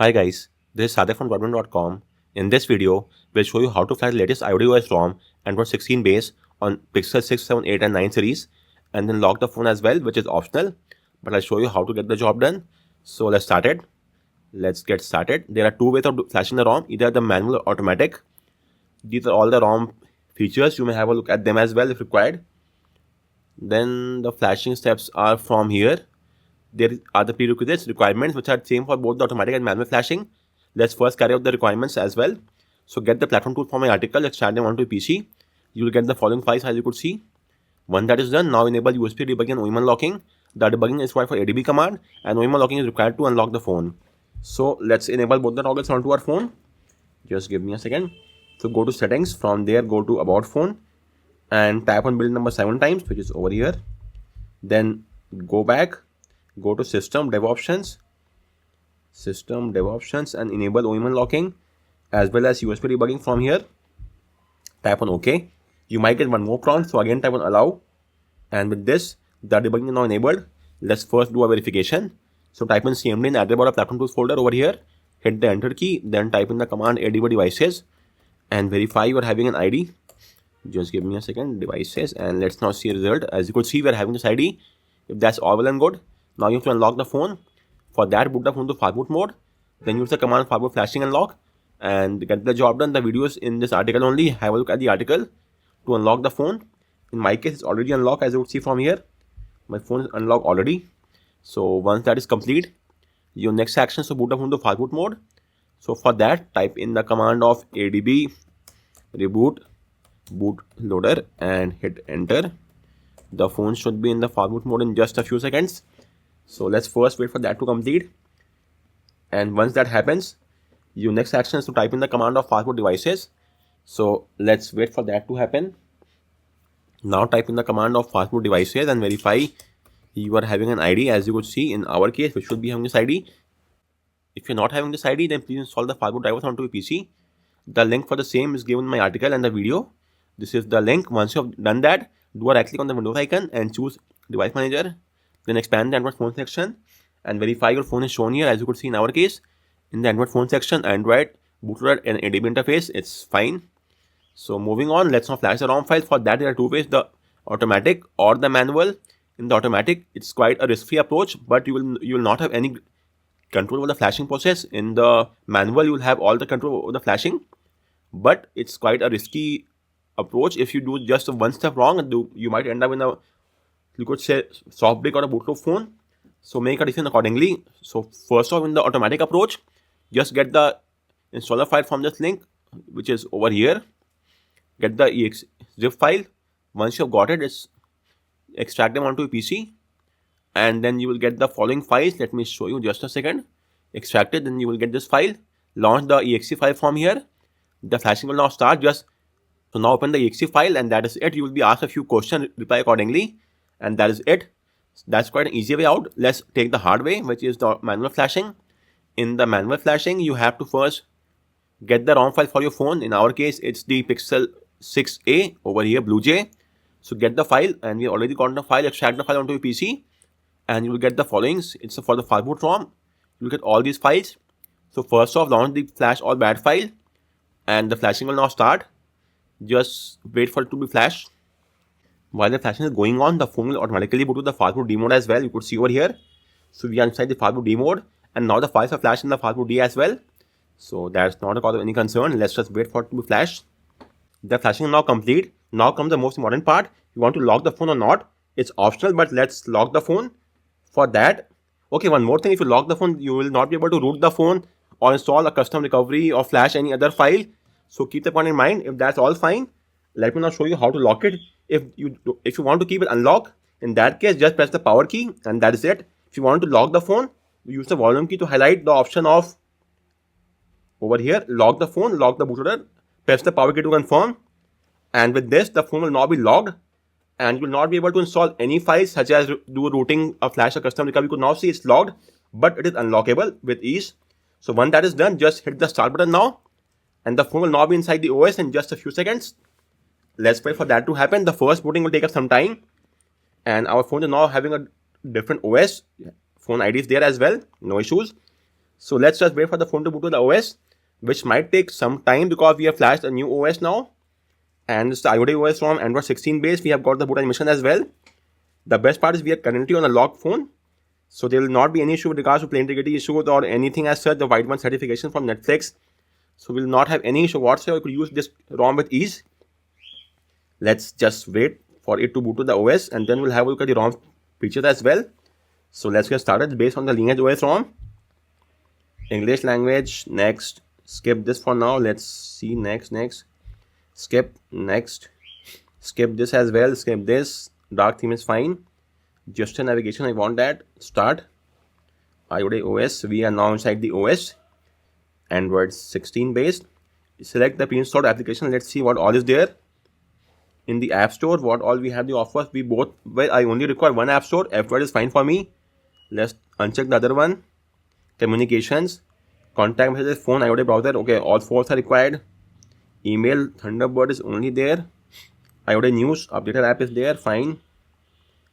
Hi guys, this is Sadak from Bootloader.com. In this video, we'll show you how to flash the latest iodeOS ROM Android 16 base on Pixel 6, 7, 8 and 9 series and then lock the phone as well, which is optional, but I'll show you how to get the job done. So let's start it. Let's get started. There are two ways of flashing the ROM, either the manual or automatic. These are all the ROM features. You may have a look at them as well if required. Then the flashing steps are from here. There are the prerequisites requirements which are same for both the automatic and manual flashing. Let's first carry out the requirements as well. So get the platform tool from my article, extract them onto PC. You will get the following files as you could see. Once that is done, now enable USB debugging and OEM unlocking. The debugging is required for ADB command and OEM unlocking is required to unlock the phone. So let's enable both the toggles onto our phone. Just give me a second. So go to settings, from there go to about phone and tap on build number 7 times, which is over here. Then go back. Go to system dev options and enable OEM unlocking as well as USB debugging from here. Tap on OK. You might get one more prompt, so again tap on allow. And with this, the debugging is now enabled. Let's first do a verification. So type in cmd in address bar of platform tools folder over here. Hit the enter key, then type in the command adb devices and verify you are having an ID. Just give me a second, devices, and let's now see a result. As you could see, we are having this ID. If that's all well and good, now you have to unlock the phone. For that, boot the phone to fireboot mode. Then use the command fireboot flashing unlock and get the job done. The video is in this article only. Have a look at the article to unlock the phone. In my case, it's already unlocked, as you would see from here. My phone is unlocked already. So once that is complete, your next action is to boot the phone to fireboot mode. So for that, type in the command of adb reboot bootloader and hit enter. The phone should be in the fireboot mode in just a few seconds. So let's first wait for that to complete. And once that happens, your next action is to type in the command of fireboot devices. So let's wait for that to happen. Now type in the command of fireboot devices and verify you are having an ID. As you could see, in our case, we should be having this ID. If you're not having this ID, then please install the fireboot drivers onto your PC. The link for the same is given in my article and the video. This is the link. Once you have done that, do a right click on the Windows icon and choose Device Manager. Then expand the Android phone section and verify your phone is shown here. As you could see in our case, in the Android phone section, Android, bootloader and ADB interface, it's fine. So moving on, let's now flash the ROM file. For that, there are two ways, the automatic or the manual. In the automatic, it's quite a risk-free approach, but you will not have any control over the flashing process. In the manual, you will have all the control over the flashing, but it's quite a risky approach. If you do just one step wrong, you might end up in a, you could say, soft brick or a bootloop phone. So make a decision accordingly. So first off, in the automatic approach, just get the installer file from this link, which is over here. Get the exe zip file. Once you have got it, extract them onto your PC, and then you will get the following files. Let me show you just a second. Extract it, then you will get this file. Launch the exe file from here. The flashing will now start. So now open the exe file, and that is it. You will be asked a few questions, reply accordingly, and that is it. That's quite an easy way out. Let's take the hard way, which is the manual flashing. In the manual flashing, you have to first get the ROM file for your phone. In our case, it's the Pixel 6a over here, Blue Jay. So get the file, and we already got the file. Extract the file onto your PC, and you will get the followings. It's for the fireboot ROM. You will get all these files. So first off, launch the flash all bad file, and the flashing will now start. Just wait for it to be flashed. While the flashing is going on, the phone will automatically boot to the fireboot D mode as well. You could see over here. So we are inside the fireboot D mode, and now the files are flashed in the fireboot D as well. So that's not a cause of any concern. Let's just wait for it to be flashed. The flashing is now complete. Now comes the most important part. You want to lock the phone or not? It's optional, but let's lock the phone. For that, okay, one more thing. If you lock the phone, you will not be able to root the phone or install a custom recovery or flash any other file. So keep that point in mind. If that's all fine, let me now show you how to lock it. If you want to keep it unlocked, in that case, just press the power key and that is it. If you want to lock the phone, use the volume key to highlight the option of over here, lock the phone, lock the bootloader, press the power key to confirm. And with this, the phone will now be locked and you will not be able to install any files such as do rooting, a flash, or custom recovery. You could now see it's locked, but it is unlockable with ease. So once that is done, just hit the start button now, and the phone will now be inside the OS in just a few seconds. Let's wait for that to happen. The first booting will take us some time, and our phone is now having a different OS. Phone ID is there as well, no issues. So let's just wait for the phone to boot to the OS, which might take some time because we have flashed a new OS now. And it's the iodeOS from Android 16 base. We have got the boot animation as well. The best part is we are currently on a locked phone. So there will not be any issue with regards to play integrity issues or anything as such. The white one certification from Netflix. So we'll not have any issue whatsoever. We could use this ROM with ease. Let's just wait for it to boot to the OS, and then we'll have a look at the ROM features as well. So let's get started based on the Lineage OS ROM. English language, next. Skip this for now. Let's see next. Skip, next. Skip this as well. Skip this. Dark theme is fine. Gesture navigation, I want that. Start. iodeOS. We are now inside the OS. Android 16 based. Select the pre-installed application. Let's see what all is there. In the App Store, what all we have the offers. I only require one App Store. F-word is fine for me. Let's uncheck the other one. Communications, contact messages, phone, iOS browser. Okay, all four are required. Email, Thunderbird is only there. iOS news, updated app is there. Fine.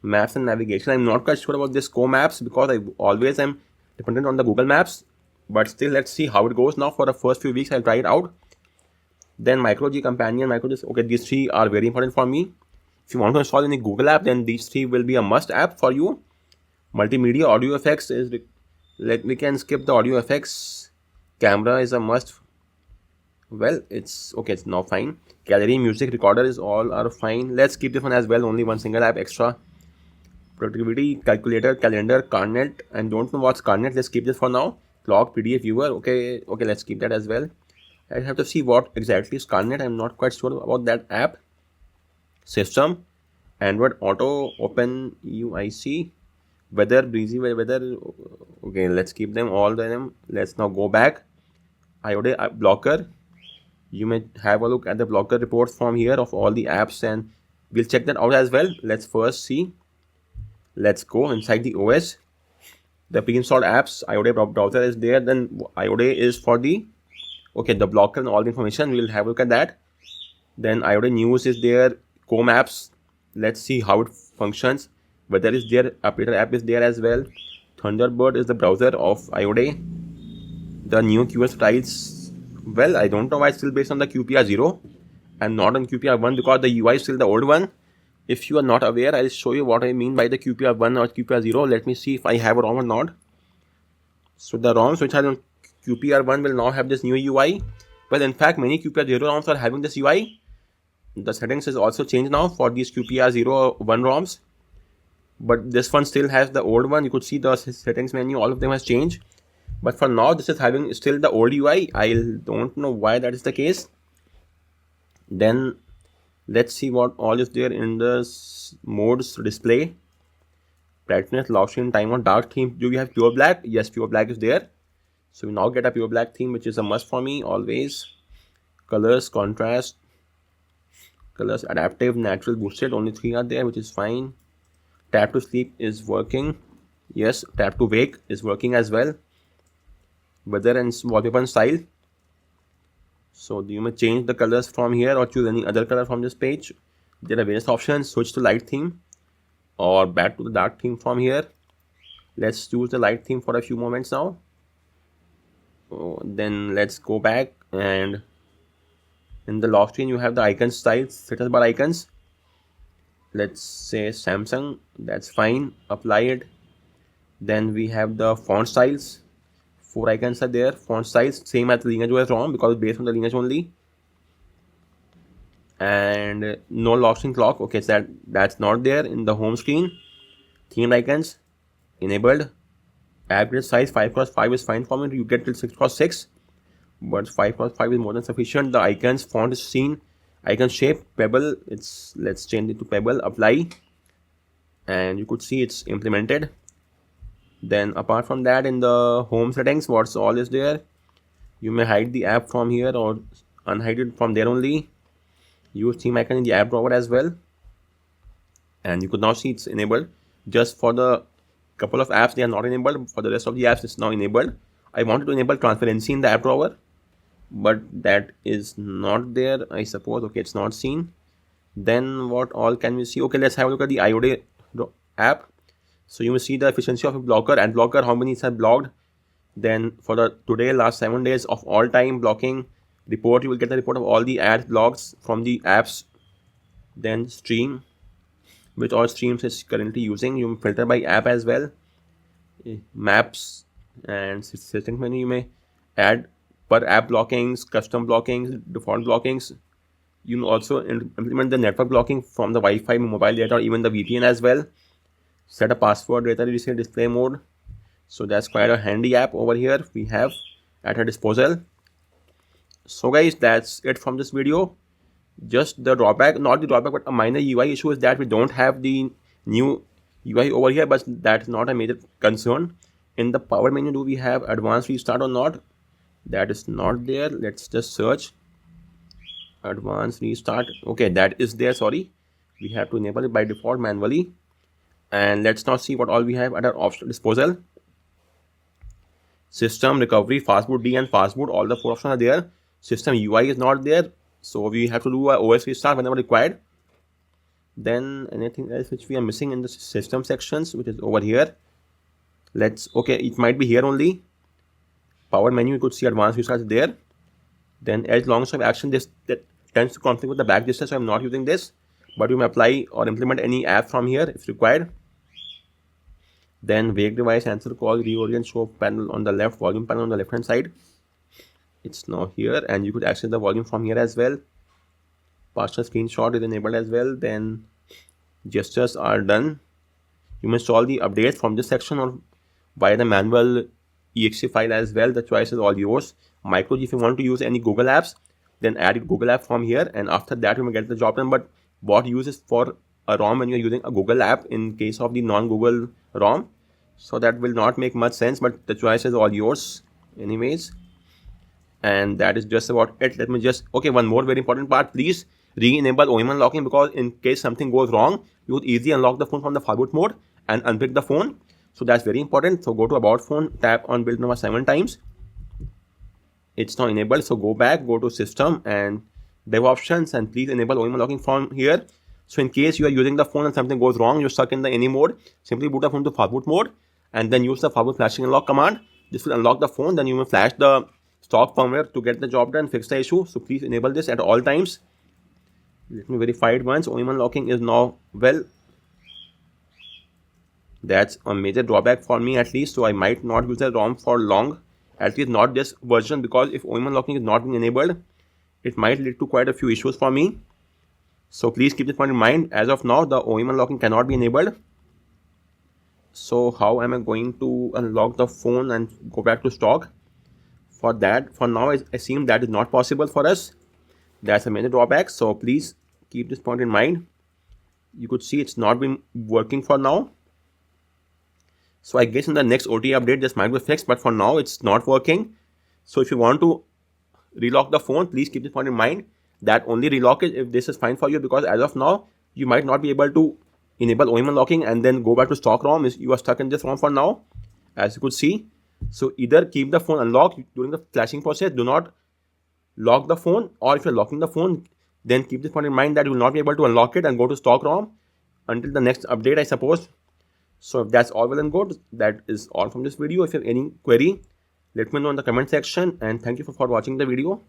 Maps and navigation. I'm not quite sure about this co-maps because I always am dependent on the Google Maps. But still, let's see how it goes now. For the first few weeks, I'll try it out. Then Micro G Companion, Micro G. Okay, these three are very important for me. If you want to install any Google app, then these three will be a must app for you. Multimedia, audio effects is. We can skip the audio effects. Camera is a must. Well, it's okay. It's now fine. Gallery, music, recorder is all are fine. Let's keep this one as well. Only one single app extra. Productivity, calculator, calendar, Carnet. And don't know what's Carnet. Let's keep this for now. Clock, PDF viewer. Okay. Let's keep that as well. I have to see what exactly is Carnet. I'm not quite sure about that app. System, Android Auto, Open UIC, Weather, Breezy Weather. Okay, let's keep them all them. Let's now go back. iOS blocker. You may have a look at the blocker reports from here of all the apps, and we'll check that out as well. Let's first see. Let's go inside the OS. The pre-installed apps, iOS browser is there. Then iOS is for the blocker and all the information. We'll have a look at that. Then iOS news is there. Co-maps. Let's see how it functions. Weather is there. Updater app is there as well. Thunderbird is the browser of iOS. The new QoS styles. Well, I don't know why it's still based on the QPR 0 and not on QPR 1 because the UI is still the old one. If you are not aware, I'll show you what I mean by the QPR 1 or QPR 0. Let me see if I have a ROM or not. So the ROMs which are on QPR 1 will now have this new UI. Well, in fact, many QPR 0 ROMs are having this UI. The settings is also changed now for these QPR 0 1 ROMs. But this one still has the old one. You could see the settings menu, all of them has changed. But for now, this is having still the old UI. I don't know why that is the case. Then let's see what all is there in the modes display. Brightness, lock screen, timer, dark theme. Do we have pure black? Yes, pure black is there. So we now get a pure black theme, which is a must for me always. Colors, contrast, colors, adaptive, natural, boosted. Only 3 are there, which is fine. Tap to sleep is working. Yes, tap to wake is working as well. Weather and wallpaper and style. So you may change the colors from here or choose any other color from this page. There are various options. Switch to light theme or back to the dark theme from here. Let's choose the light theme for a few moments now. Then let's go back, and in the lock screen you have the icon styles, status bar icons. Let's say Samsung, that's fine, apply it. Then we have the font styles, 4 icons are there. Font styles same as the Lineage OS ROM because it's based on the Lineage only. And no lock screen clock. Okay, so that's not there in the home screen. Themed icons enabled. App grid size 5x5 is fine for me. You get till 6x6, but 5x5 is more than sufficient. The icons font is seen. Icon shape pebble. Let's change it to pebble. Apply, and you could see it's implemented. Then apart from that, in the home settings, what's all is there? You may hide the app from here or unhide it from there only. Use theme icon in the app drawer as well, and you could now see it's enabled. Just for the couple of apps they are not enabled. For the rest of the apps it's now enabled. I wanted to enable transparency in the app drawer, but that is not there, I suppose. Okay, it's not seen. Then what all can we see? Okay, let's have a look at the iOS app. So you will see the efficiency of a blocker and blocker, how many are blocked. Then for the today last 7 days of all time blocking report, you will get the report of all the ads blogs from the apps. Then stream, which all streams is currently using. You may filter by app as well. Maps and settings menu, you may add per app blockings, custom blockings, default blockings. You may also implement the network blocking from the Wi-Fi, mobile data, or even the VPN as well. Set a password, data reset, display mode. So that's quite a handy app over here we have at our disposal. So guys, that's it from this video. Just the drawback, not the drawback, but a minor UI issue is that we don't have the new UI over here, but that's not a major concern. In the power menu, do we have advanced restart or not? That is not there. Let's just search advanced restart. Okay, that is there. Sorry, we have to enable it by default manually. And let's now see what all we have at our optional disposal. System, recovery, fastboot D, and fastboot, all the 4 options are there. System UI is not there, so we have to do a OS restart whenever required. Then anything else which we are missing in the system sections, which is over here. Okay, it might be here only. Power menu, you could see advanced restart there. Then edge long swipe action, that tends to conflict with the back distance, so I'm not using this. But you may apply or implement any app from here if required. Then wake device, answer call, reorient, show panel on the left, volume panel on the left hand side. It's now here, and you could access the volume from here as well. Partial screenshot is enabled as well. Then gestures are done. You may install the updates from this section or via the manual exe file as well. The choice is all yours. Micro, if you want to use any Google apps, then add Google app from here, and after that you may get the job done. But what uses for a ROM when you're using a Google app in case of the non-Google ROM? So that will not make much sense, but the choice is all yours anyways. And that is just about it. Let me just, okay, one more very important part. Please re-enable OEM unlocking, because in case something goes wrong, you would easily unlock the phone from the forward mode and unpick the phone. So that's very important. So go to about phone, tap on build number 7 times. It's now enabled. So go back, go to system and dev options, and please enable OEM unlocking from here. So in case you are using the phone and something goes wrong, you're stuck in the any mode, simply boot the phone to forward mode and then use the forward flashing unlock command. This will unlock the phone. Then you will flash the stock firmware to get the job done, fix the issue. So please enable this at all times. Let me verify it once. OEM unlocking is now well. That's a major drawback for me at least. So I might not use the ROM for long, at least not this version, because if OEM unlocking is not being enabled, it might lead to quite a few issues for me. So please keep this point in mind. As of now, the OEM unlocking cannot be enabled. So how am I going to unlock the phone and go back to stock? For that, for now, I assume that is not possible for us. That's a major drawback. So please keep this point in mind. You could see it's not been working for now. So I guess in the next OTA update, this might be fixed, but for now, it's not working. So if you want to relock the phone, please keep this point in mind that only relock it if this is fine for you, because as of now, you might not be able to enable OEM unlocking and then go back to stock ROM. You are stuck in this ROM for now, as you could see. So either keep the phone unlocked during the flashing process, do not lock the phone, or if you're locking the phone, then keep this point in mind that you will not be able to unlock it and go to stock ROM until the next update, I suppose. So if that's all well and good, that is all from this video. If you have any query, let me know in the comment section, and thank you for watching the video.